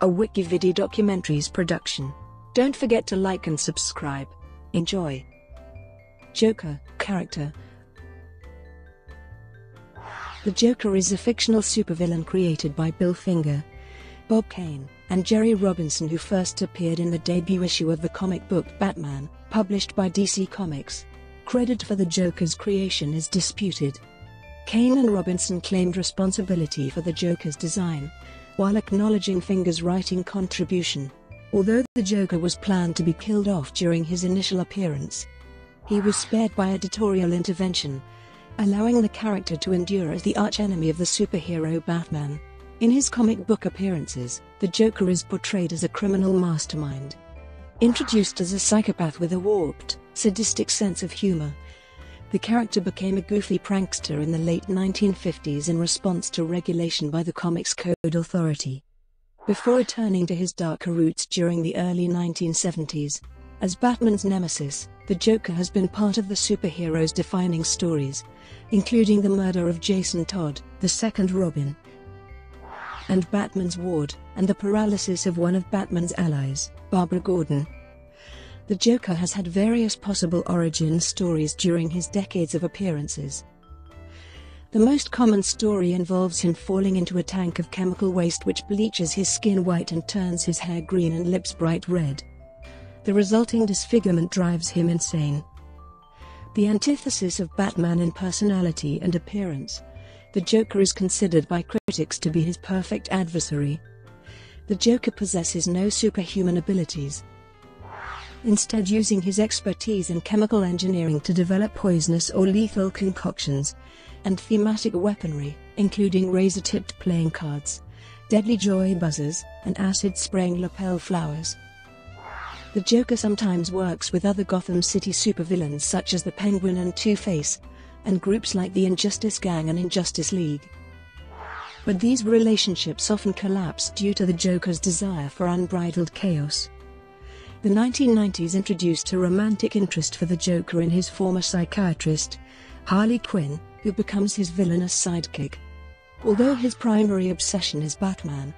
a WikiVidi Documentaries production. Don't forget to like and subscribe. Enjoy. Joker character. The Joker is a fictional supervillain created by Bill Finger, Bob Kane, and Jerry Robinson, who first appeared in the debut issue of the comic book Batman, published by DC Comics. Credit for the Joker's creation is disputed. Kane and Robinson claimed responsibility for the Joker's design, while acknowledging Finger's writing contribution. Although the Joker was planned to be killed off during his initial appearance, he was spared by editorial intervention, allowing the character to endure as the archenemy of the superhero Batman. In his comic book appearances, the Joker is portrayed as a criminal mastermind. Introduced as a psychopath with a warped, sadistic sense of humor, the character became a goofy prankster in the late 1950s in response to regulation by the Comics Code Authority, before returning to his darker roots during the early 1970s. As Batman's nemesis, the Joker has been part of the superhero's defining stories, including the murder of Jason Todd, the second Robin, and Batman's ward, and the paralysis of one of Batman's allies, Barbara Gordon. The Joker has had various possible origin stories during his decades of appearances. The most common story involves him falling into a tank of chemical waste which bleaches his skin white and turns his hair green and lips bright red. The resulting disfigurement drives him insane. The antithesis of Batman in personality and appearance, the Joker is considered by critics to be his perfect adversary. The Joker possesses no superhuman abilities, instead using his expertise in chemical engineering to develop poisonous or lethal concoctions, and thematic weaponry, including razor-tipped playing cards, deadly joy buzzers, and acid-spraying lapel flowers. The Joker sometimes works with other Gotham City supervillains such as the Penguin and Two-Face, and groups like the Injustice Gang and Injustice League. But these relationships often collapse due to the Joker's desire for unbridled chaos. The 1990s introduced a romantic interest for the Joker in his former psychiatrist, Harley Quinn, who becomes his villainous sidekick. Although his primary obsession is Batman,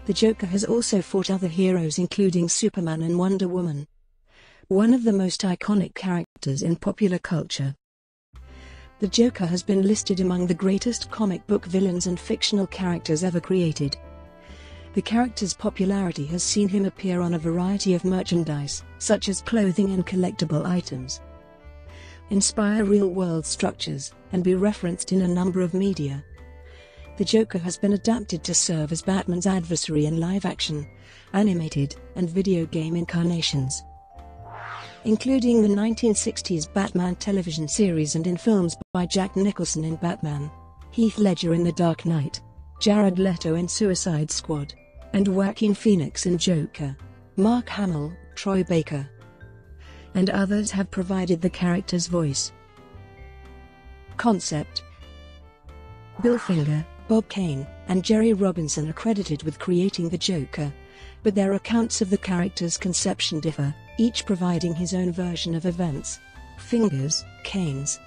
the Joker has also fought other heroes including Superman and Wonder Woman, one of the most iconic characters in popular culture. The Joker has been listed among the greatest comic book villains and fictional characters ever created. The character's popularity has seen him appear on a variety of merchandise, such as clothing and collectible items, inspire real-world structures, and be referenced in a number of media. The Joker has been adapted to serve as Batman's adversary in live-action, animated, and video game incarnations, including the 1960s Batman television series and in films by Jack Nicholson in Batman, Heath Ledger in The Dark Knight, Jared Leto in Suicide Squad, and Joaquin Phoenix in Joker. Mark Hamill, Troy Baker, and others have provided the character's voice. Concept. Bill Finger, Bob Kane, and Jerry Robinson are credited with creating the Joker, but their accounts of the character's conception differ, each providing his own version of events. Finger's, Kane's,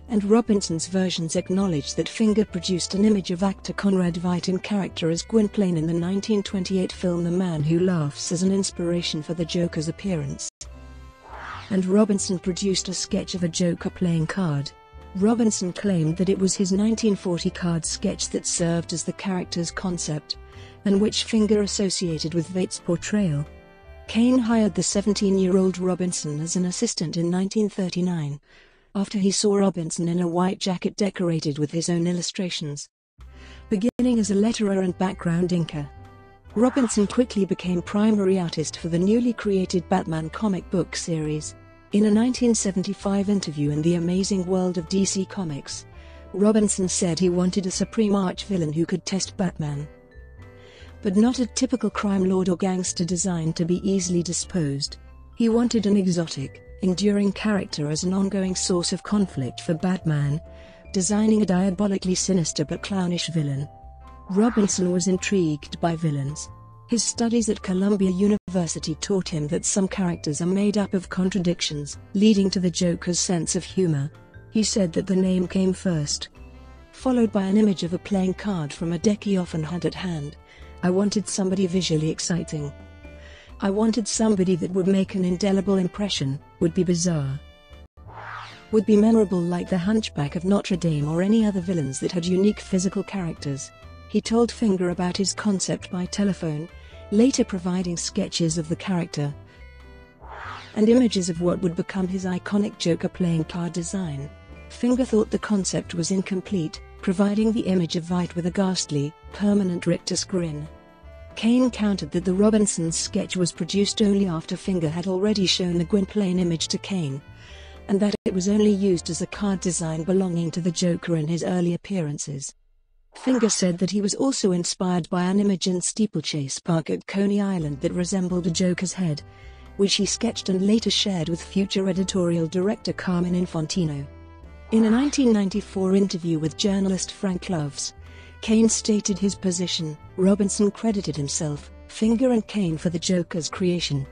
and Robinson's versions acknowledge that Finger produced an image of actor Conrad Veidt in character as Gwynplaine in the 1928 film The Man Who Laughs as an inspiration for the Joker's appearance, and Robinson produced a sketch of a Joker playing card. Robinson claimed that it was his 1940 card sketch that served as the character's concept, and which Finger associated with Veidt's portrayal. Kane hired the 17-year-old Robinson as an assistant in 1939, after he saw Robinson in a white jacket decorated with his own illustrations. Beginning as a letterer and background inker, Robinson quickly became primary artist for the newly created Batman comic book series. In a 1975 interview in The Amazing World of DC Comics, Robinson said he wanted a supreme arch-villain who could test Batman, but not a typical crime lord or gangster designed to be easily disposed. He wanted an exotic, enduring character as an ongoing source of conflict for Batman, designing a diabolically sinister but clownish villain. Robinson was intrigued by villains. His studies at Columbia University taught him that some characters are made up of contradictions, leading to the Joker's sense of humor. He said that the name came first, followed by an image of a playing card from a deck he often had at hand. I wanted somebody visually exciting. I wanted somebody that would make an indelible impression, would be bizarre, would be memorable like the Hunchback of Notre Dame or any other villains that had unique physical characters. He told Finger about his concept by telephone, later providing sketches of the character and images of what would become his iconic Joker playing card design. Finger thought the concept was incomplete, providing the image of Vite with a ghastly, permanent rictus grin. Kane countered that the Robinsons sketch was produced only after Finger had already shown the Gwynplaine image to Kane, and that it was only used as a card design belonging to the Joker in his early appearances. Finger said that he was also inspired by an image in Steeplechase Park at Coney Island that resembled a Joker's head, which he sketched and later shared with future editorial director Carmine Infantino. In a 1994 interview with journalist Frank Loves, Kane stated his position. Robinson credited himself, Finger and Kane for the Joker's creation.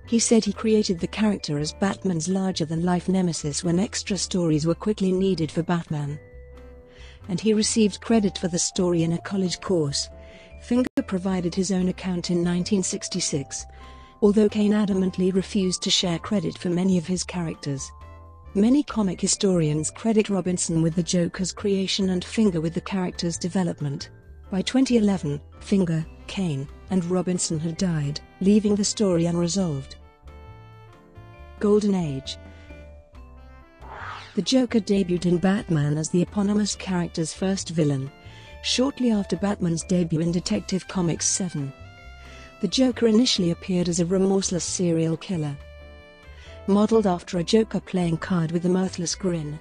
He said he created the character as Batman's larger-than-life nemesis when extra stories were quickly needed for Batman, and he received credit for the story in a college course. Finger provided his own account in 1966, although Kane adamantly refused to share credit for many of his characters. Many comic historians credit Robinson with the Joker's creation and Finger with the character's development. By 2011, Finger, Kane, and Robinson had died, leaving the story unresolved. Golden Age. The Joker debuted in Batman as the eponymous character's first villain, shortly after Batman's debut in Detective Comics 7. The Joker initially appeared as a remorseless serial killer, modeled after a Joker playing card with a mirthless grin,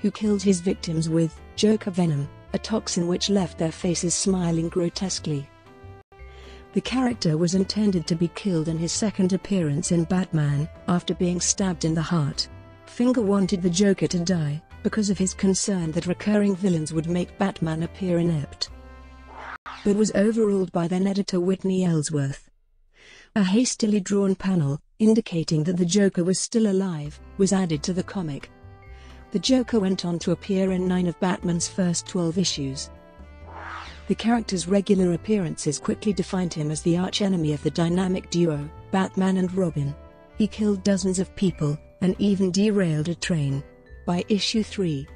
who killed his victims with Joker venom, a toxin which left their faces smiling grotesquely. The character was intended to be killed in his second appearance in Batman, after being stabbed in the heart. Finger wanted the Joker to die, because of his concern that recurring villains would make Batman appear inept, but was overruled by then editor Whitney Ellsworth. A hastily drawn panel, indicating that the Joker was still alive, was added to the comic. The Joker went on to appear in 9 of Batman's first 12 issues. The character's regular appearances quickly defined him as the archenemy of the dynamic duo, Batman and Robin. He killed dozens of people, and even derailed a train. By issue 3,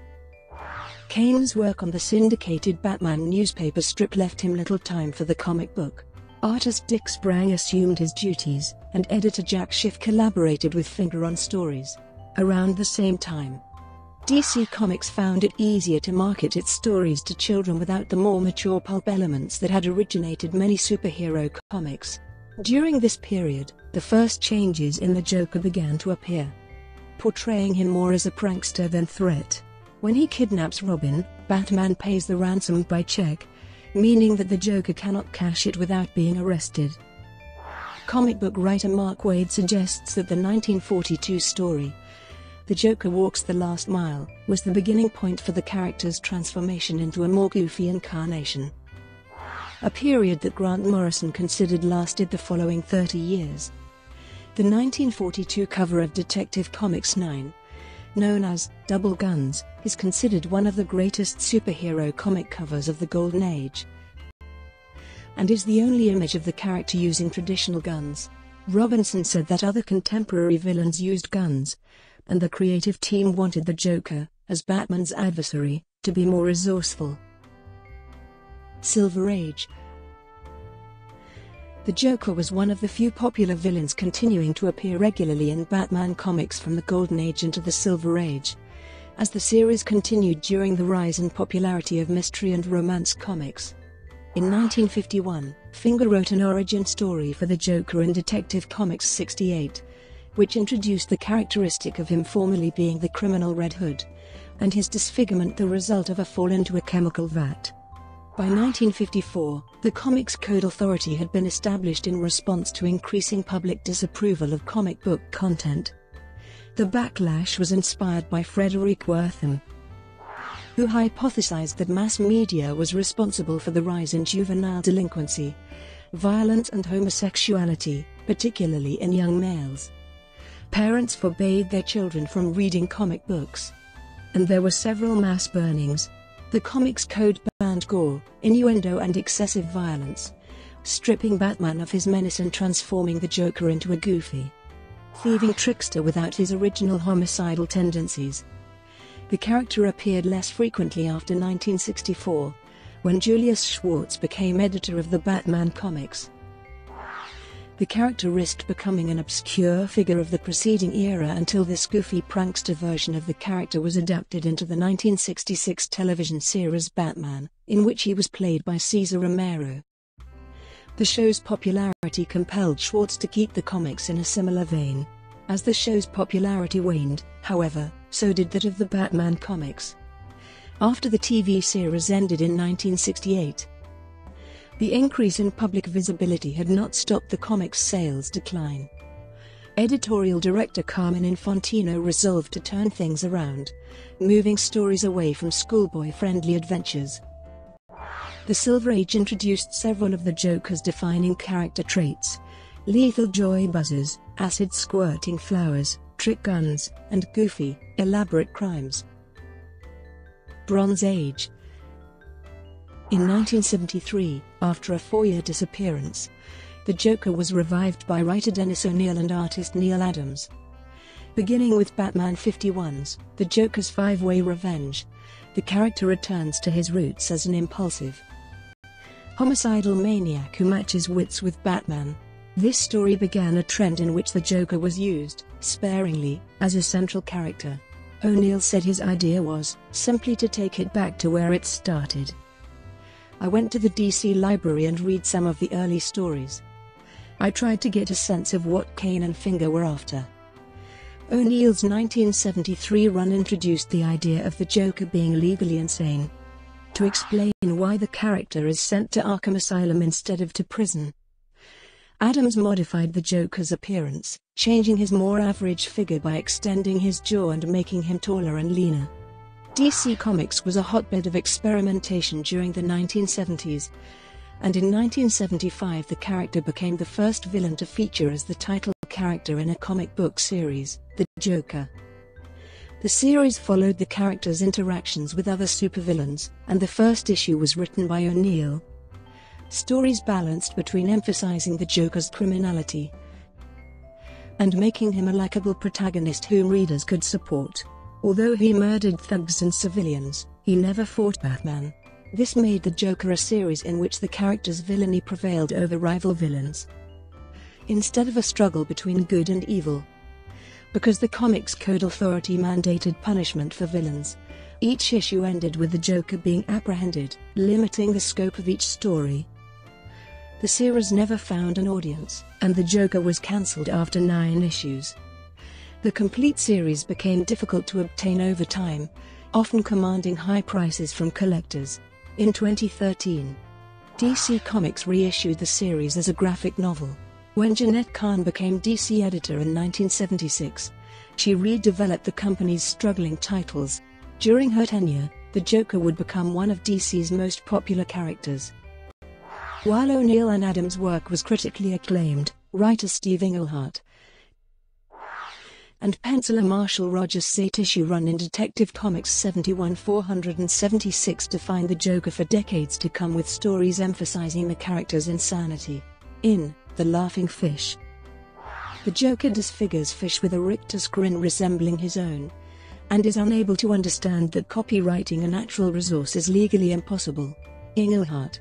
Kane's work on the syndicated Batman newspaper strip left him little time for the comic book. Artist Dick Sprang assumed his duties, and editor Jack Schiff collaborated with Finger on stories. Around the same time, DC Comics found it easier to market its stories to children without the more mature pulp elements that had originated many superhero comics. During this period, the first changes in the Joker began to appear, portraying him more as a prankster than threat. When he kidnaps Robin, Batman pays the ransom by check, meaning that the Joker cannot cash it without being arrested. Comic book writer Mark Waid suggests that the 1942 story, The Joker Walks the Last Mile, was the beginning point for the character's transformation into a more goofy incarnation, a period that Grant Morrison considered lasted the following 30 years. The 1942 cover of Detective Comics 9, known as Double Guns, is considered one of the greatest superhero comic covers of the Golden Age, and is the only image of the character using traditional guns. Robinson said that other contemporary villains used guns, and the creative team wanted the Joker, as Batman's adversary, to be more resourceful. Silver Age. The Joker was one of the few popular villains continuing to appear regularly in Batman comics from the Golden Age into the Silver Age, as the series continued during the rise in popularity of mystery and romance comics. In 1951, Finger wrote an origin story for the Joker in Detective Comics 68, which introduced the characteristic of him formerly being the criminal Red Hood, and his disfigurement the result of a fall into a chemical vat. By 1954, the Comics Code Authority had been established in response to increasing public disapproval of comic book content. The backlash was inspired by Frederick Wertham, who hypothesized that mass media was responsible for the rise in juvenile delinquency, violence and homosexuality, particularly in young males. Parents forbade their children from reading comic books, and there were several mass burnings. The Comics Code banned gore, innuendo and excessive violence, stripping Batman of his menace and transforming the Joker into a goofy, thieving trickster without his original homicidal tendencies. The character appeared less frequently after 1964, when Julius Schwartz became editor of the Batman comics. The character risked becoming an obscure figure of the preceding era until this goofy prankster version of the character was adapted into the 1966 television series Batman, in which he was played by Cesar Romero. The show's popularity compelled Schwartz to keep the comics in a similar vein. As the show's popularity waned, however, so did that of the Batman comics. After the TV series ended in 1968, the increase in public visibility had not stopped the comics' sales decline. Editorial director Carmen Infantino resolved to turn things around, moving stories away from schoolboy-friendly adventures. The Silver Age introduced several of the Joker's defining character traits: lethal joy buzzers, acid-squirting flowers, trick guns, and goofy, elaborate crimes. Bronze Age. In 1973, after a 4-year disappearance, the Joker was revived by writer Dennis O'Neil and artist Neil Adams. Beginning with Batman 51's The Joker's Five-Way Revenge, the character returns to his roots as an impulsive, homicidal maniac who matches wits with Batman. This story began a trend in which the Joker was used, sparingly, as a central character. O'Neil said his idea was simply to take it back to where it started. I went to the DC library and read some of the early stories. I tried to get a sense of what Kane and Finger were after. O'Neill's 1973 run introduced the idea of the Joker being legally insane, to explain why the character is sent to Arkham Asylum instead of to prison. Adams modified the Joker's appearance, changing his more average figure by extending his jaw and making him taller and leaner. DC Comics was a hotbed of experimentation during the 1970s, and in 1975 the character became the first villain to feature as the title character in a comic book series, The Joker. The series followed the character's interactions with other supervillains, and the first issue was written by O'Neil. Stories balanced between emphasizing the Joker's criminality and making him a likable protagonist whom readers could support. Although he murdered thugs and civilians, he never fought Batman. This made The Joker a series in which the character's villainy prevailed over rival villains, instead of a struggle between good and evil. Because the Comics Code Authority mandated punishment for villains, each issue ended with the Joker being apprehended, limiting the scope of each story. The series never found an audience, and the Joker was cancelled after 9 issues. The complete series became difficult to obtain over time, often commanding high prices from collectors. In 2013, DC Comics reissued the series as a graphic novel. When Jeanette Kahn became DC editor in 1976, she redeveloped the company's struggling titles. During her tenure, the Joker would become one of DC's most popular characters. While O'Neil and Adams' work was critically acclaimed, writer Steve Englehart and penciler Marshall Rogers' 8-issue run in Detective Comics 71-476 defined the Joker for decades to come, with stories emphasizing the character's insanity. In The Laughing Fish, the Joker disfigures fish with a rictus grin resembling his own, and is unable to understand that copyrighting a natural resource is legally impossible. Englehart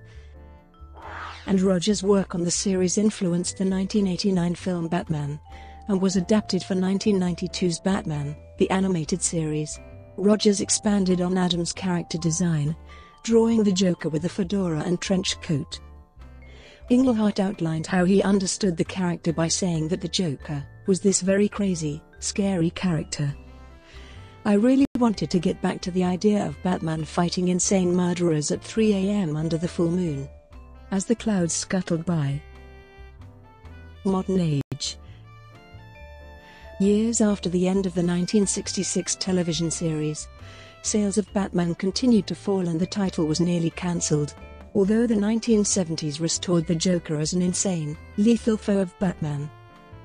and Rogers' work on the series influenced the 1989 film Batman, and was adapted for 1992's Batman, the animated series. Rogers expanded on Adams' character design, drawing the Joker with a fedora and trench coat. Englehart outlined how he understood the character by saying that the Joker was this very crazy, scary character. I really wanted to get back to the idea of Batman fighting insane murderers at 3 a.m. under the full moon. As the clouds scuttled by. Modern Age. Years after the end of the 1966 television series, sales of Batman continued to fall and the title was nearly cancelled. Although the 1970s restored the Joker as an insane, lethal foe of Batman,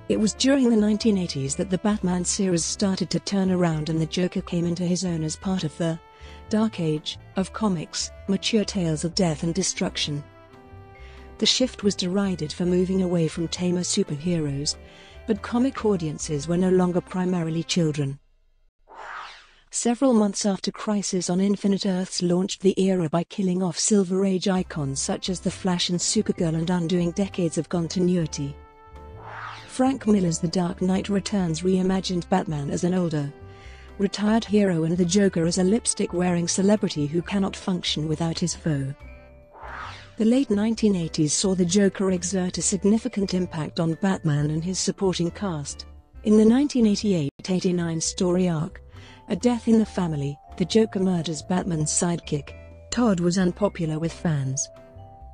it was during the 1980s that the Batman series started to turn around and the Joker came into his own as part of the Dark Age of comics, mature tales of death and destruction. The shift was derided for moving away from tamer superheroes, but comic audiences were no longer primarily children. Several months after Crisis on Infinite Earths launched the era by killing off Silver Age icons such as The Flash and Supergirl and undoing decades of continuity, Frank Miller's The Dark Knight Returns reimagined Batman as an older, retired hero and the Joker as a lipstick-wearing celebrity who cannot function without his foe. The late 1980s saw the Joker exert a significant impact on Batman and his supporting cast. In the 1988-89 story arc, A Death in the Family, the Joker murders Batman's sidekick. Todd was unpopular with fans.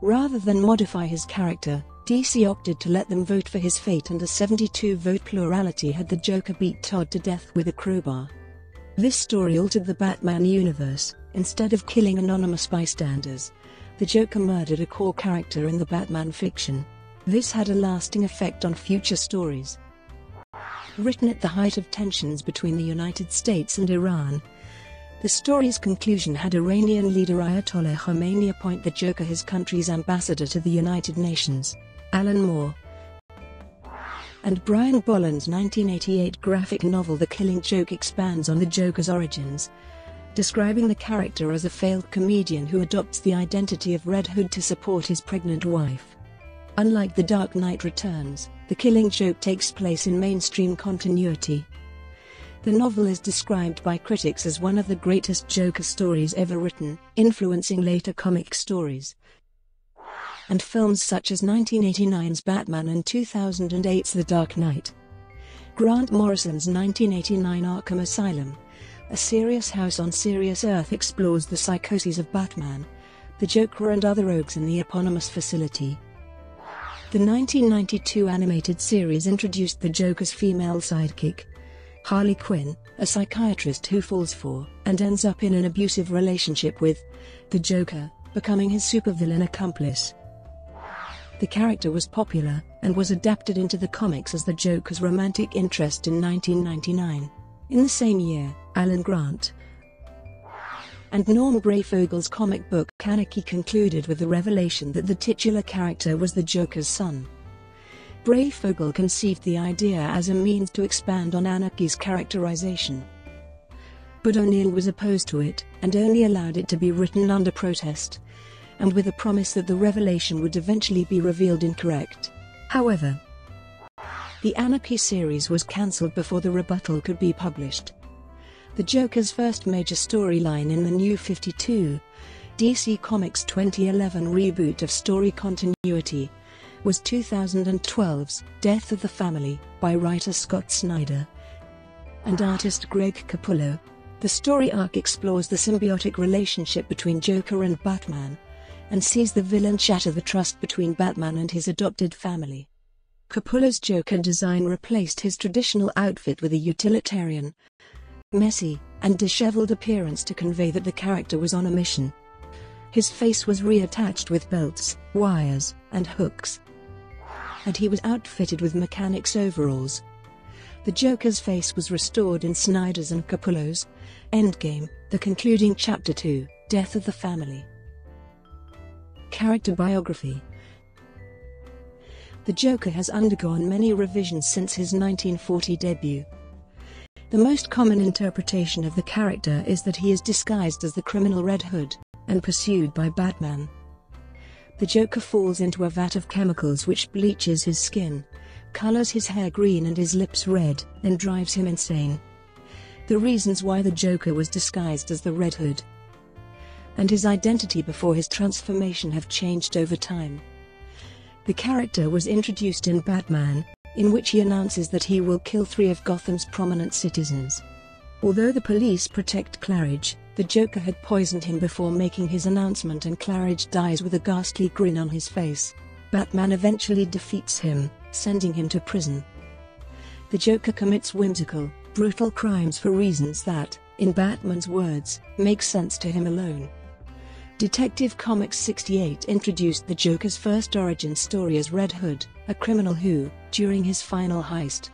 Rather than modify his character, DC opted to let them vote for his fate, and a 72-vote plurality had the Joker beat Todd to death with a crowbar. This story altered the Batman universe. Instead of killing anonymous bystanders, the Joker murdered a core character in the Batman fiction. This had a lasting effect on future stories. Written at the height of tensions between the United States and Iran, the story's conclusion had Iranian leader Ayatollah Khomeini appoint the Joker his country's ambassador to the United Nations. Alan Moore and Brian Bolland's 1988 graphic novel The Killing Joke expands on the Joker's origins, describing the character as a failed comedian who adopts the identity of Red Hood to support his pregnant wife. Unlike The Dark Knight Returns, The Killing Joke takes place in mainstream continuity. The novel is described by critics as one of the greatest Joker stories ever written, influencing later comic stories and films such as 1989's Batman and 2008's The Dark Knight. Grant Morrison's 1989 Arkham Asylum, A Serious House on Serious Earth explores the psychoses of Batman, the Joker and other rogues in the eponymous facility. The 1992 animated series introduced the Joker's female sidekick, Harley Quinn, a psychiatrist who falls for and ends up in an abusive relationship with the Joker, becoming his supervillain accomplice. The character was popular and was adapted into the comics as the Joker's romantic interest in 1999. In the same year, Alan Grant and Norm Breyfogel's comic book Anarchy concluded with the revelation that the titular character was the Joker's son. Breyfogle conceived the idea as a means to expand on Anarchy's characterization, but O'Neill was opposed to it, and only allowed it to be written under protest, and with a promise that the revelation would eventually be revealed incorrect. However, the Anarchy series was cancelled before the rebuttal could be published. The Joker's first major storyline in the New 52, DC Comics 2011 reboot of story continuity, was 2012's Death of the Family, by writer Scott Snyder and artist Greg Capullo. The story arc explores the symbiotic relationship between Joker and Batman, and sees the villain shatter the trust between Batman and his adopted family. Capullo's Joker design replaced his traditional outfit with a utilitarian, messy, and disheveled appearance to convey that the character was on a mission. His face was reattached with belts, wires, and hooks, and he was outfitted with mechanics overalls. The Joker's face was restored in Snyder's and Capullo's Endgame, the concluding Chapter 2, Death of the Family. Character biography. The Joker has undergone many revisions since his 1940 debut. The most common interpretation of the character is that he is disguised as the criminal Red Hood, and pursued by Batman. The Joker falls into a vat of chemicals which bleaches his skin, colors his hair green and his lips red, and drives him insane. The reasons why the Joker was disguised as the Red Hood and his identity before his transformation have changed over time. The character was introduced in Batman, in which he announces that he will kill 3 of Gotham's prominent citizens. Although the police protect Claridge, the Joker had poisoned him before making his announcement, and Claridge dies with a ghastly grin on his face. Batman eventually defeats him, sending him to prison. The Joker commits whimsical, brutal crimes for reasons that, in Batman's words, make sense to him alone. Detective Comics 68 introduced the Joker's first origin story as Red Hood, a criminal who, during his final heist,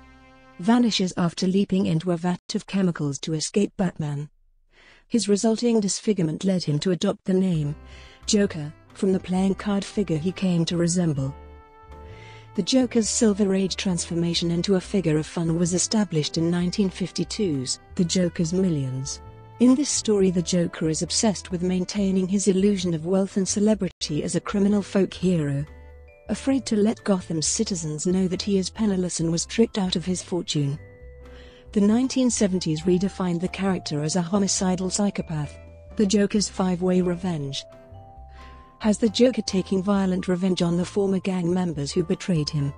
vanishes after leaping into a vat of chemicals to escape Batman. His resulting disfigurement led him to adopt the name Joker, from the playing card figure he came to resemble. The Joker's Silver Age transformation into a figure of fun was established in 1952's The Joker's Millions. In this story, the Joker is obsessed with maintaining his illusion of wealth and celebrity as a criminal folk hero. Afraid to let Gotham's citizens know that he is penniless and was tricked out of his fortune. The 1970s redefined the character as a homicidal psychopath. The Joker's five-way revenge has the Joker taking violent revenge on the former gang members who betrayed him.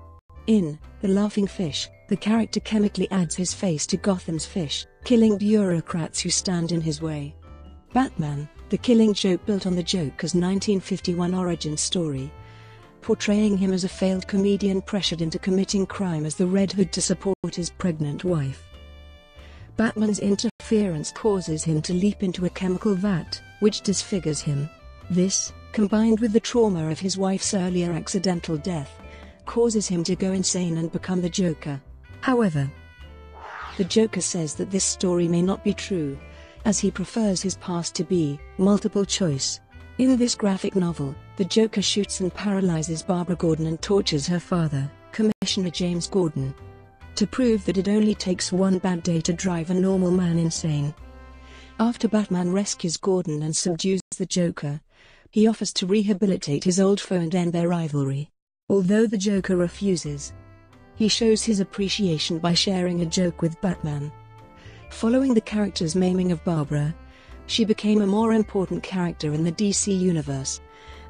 In The Laughing Fish, the character chemically adds his face to Gotham's fish, killing bureaucrats who stand in his way. Batman, the Killing Joke, built on the Joker's 1951 origin story, portraying him as a failed comedian pressured into committing crime as the Red Hood to support his pregnant wife. Batman's interference causes him to leap into a chemical vat, which disfigures him. This, combined with the trauma of his wife's earlier accidental death, causes him to go insane and become the Joker. However, the Joker says that this story may not be true, as he prefers his past to be multiple choice. In this graphic novel, the Joker shoots and paralyzes Barbara Gordon and tortures her father, Commissioner James Gordon, to prove that it only takes one bad day to drive a normal man insane. After Batman rescues Gordon and subdues the Joker, he offers to rehabilitate his old foe and end their rivalry. Although the Joker refuses, he shows his appreciation by sharing a joke with Batman. Following the character's maiming of Barbara, she became a more important character in the DC universe.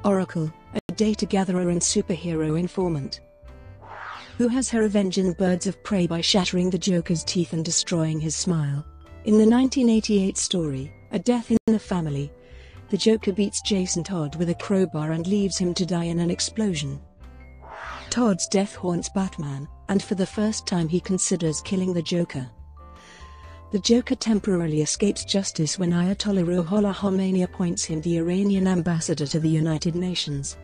Oracle, a data gatherer and superhero informant, who has her revenge in Birds of Prey by shattering the Joker's teeth and destroying his smile. In the 1988 story, A Death in the Family, the Joker beats Jason Todd with a crowbar and leaves him to die in an explosion. Todd's death haunts Batman, and for the first time he considers killing the Joker. The Joker temporarily escapes justice when Ayatollah Ruhollah Khomeini appoints him the Iranian ambassador to the United Nations,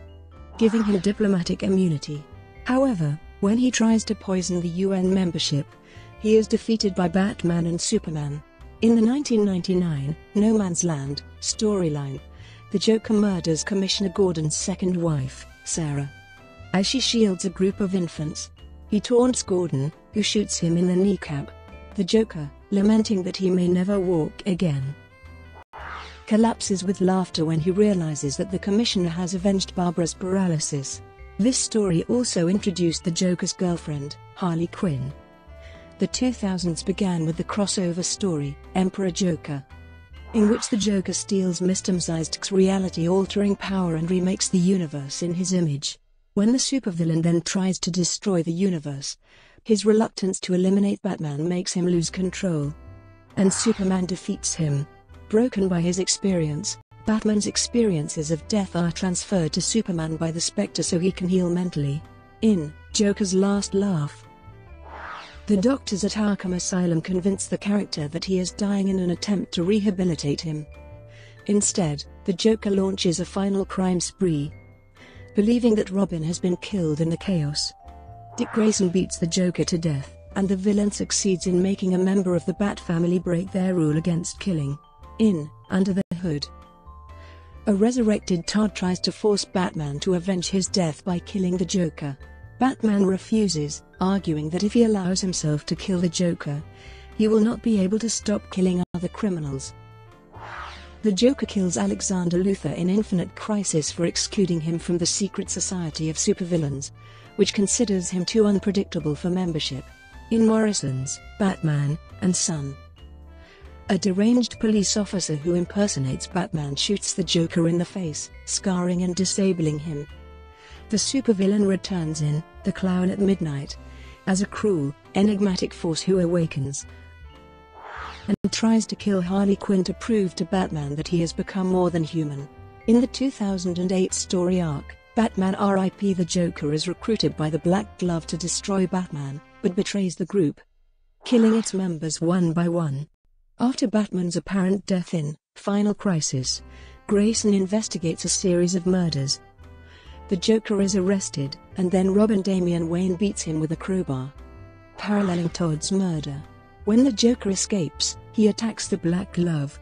giving him diplomatic immunity. However, when he tries to poison the UN membership, he is defeated by Batman and Superman. In the 1999 No Man's Land storyline, the Joker murders Commissioner Gordon's second wife, Sarah, as she shields a group of infants. He taunts Gordon, who shoots him in the kneecap. The Joker, lamenting that he may never walk again, collapses with laughter when he realizes that the Commissioner has avenged Barbara's paralysis. This story also introduced the Joker's girlfriend, Harley Quinn. The 2000s began with the crossover story, Emperor Joker, in which the Joker steals Mr. Mxyzptlk's reality-altering power and remakes the universe in his image. When the supervillain then tries to destroy the universe, his reluctance to eliminate Batman makes him lose control, and Superman defeats him. Broken by his experience, Batman's experiences of death are transferred to Superman by the Spectre so he can heal mentally. In Joker's Last Laugh, the doctors at Arkham Asylum convince the character that he is dying in an attempt to rehabilitate him. Instead, the Joker launches a final crime spree, believing that Robin has been killed in the chaos. Dick Grayson beats the Joker to death, and the villain succeeds in making a member of the Bat family break their rule against killing. In Under the Hood, a resurrected Todd tries to force Batman to avenge his death by killing the Joker. Batman refuses, arguing that if he allows himself to kill the Joker, he will not be able to stop killing other criminals. The Joker kills Alexander Luthor in Infinite Crisis for excluding him from the secret society of supervillains, which considers him too unpredictable for membership. In Morrison's Batman and Son, a deranged police officer who impersonates Batman shoots the Joker in the face, scarring and disabling him. The supervillain returns in The Clown at Midnight as a cruel, enigmatic force who awakens and tries to kill Harley Quinn to prove to Batman that he has become more than human. In the 2008 story arc, Batman R.I.P. the Joker is recruited by the Black Glove to destroy Batman, but betrays the group, killing its members one by one. After Batman's apparent death in Final Crisis, Grayson investigates a series of murders. The Joker is arrested, and then Robin Damian Wayne beats him with a crowbar, paralleling Todd's murder. When the Joker escapes, he attacks the Black Glove,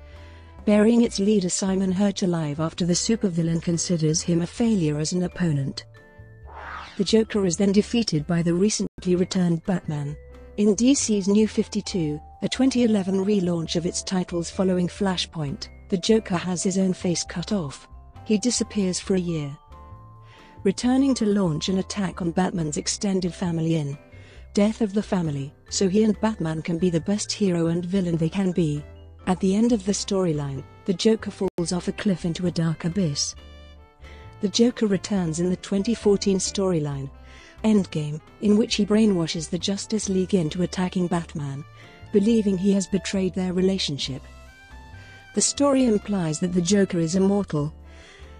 burying its leader Simon Hurt alive after the supervillain considers him a failure as an opponent. The Joker is then defeated by the recently returned Batman. In DC's New 52, a 2011 relaunch of its titles following Flashpoint, the Joker has his own face cut off. He disappears for a year, returning to launch an attack on Batman's extended family in Death of the Family, so he and Batman can be the best hero and villain they can be. At the end of the storyline, the Joker falls off a cliff into a dark abyss. The Joker returns in the 2014 storyline, Endgame, in which he brainwashes the Justice League into attacking Batman, believing he has betrayed their relationship. The story implies that the Joker is immortal,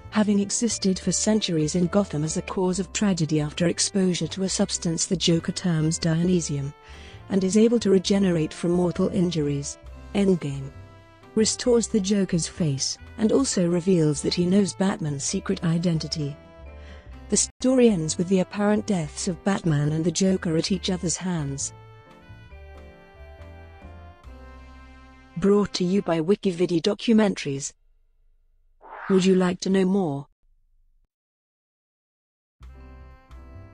having existed for centuries in Gotham as a cause of tragedy after exposure to a substance the Joker terms Dionysium, and is able to regenerate from mortal injuries. Endgame restores the Joker's face, and also reveals that he knows Batman's secret identity. The story ends with the apparent deaths of Batman and the Joker at each other's hands. Brought to you by WikiVidi Documentaries. Would you like to know more?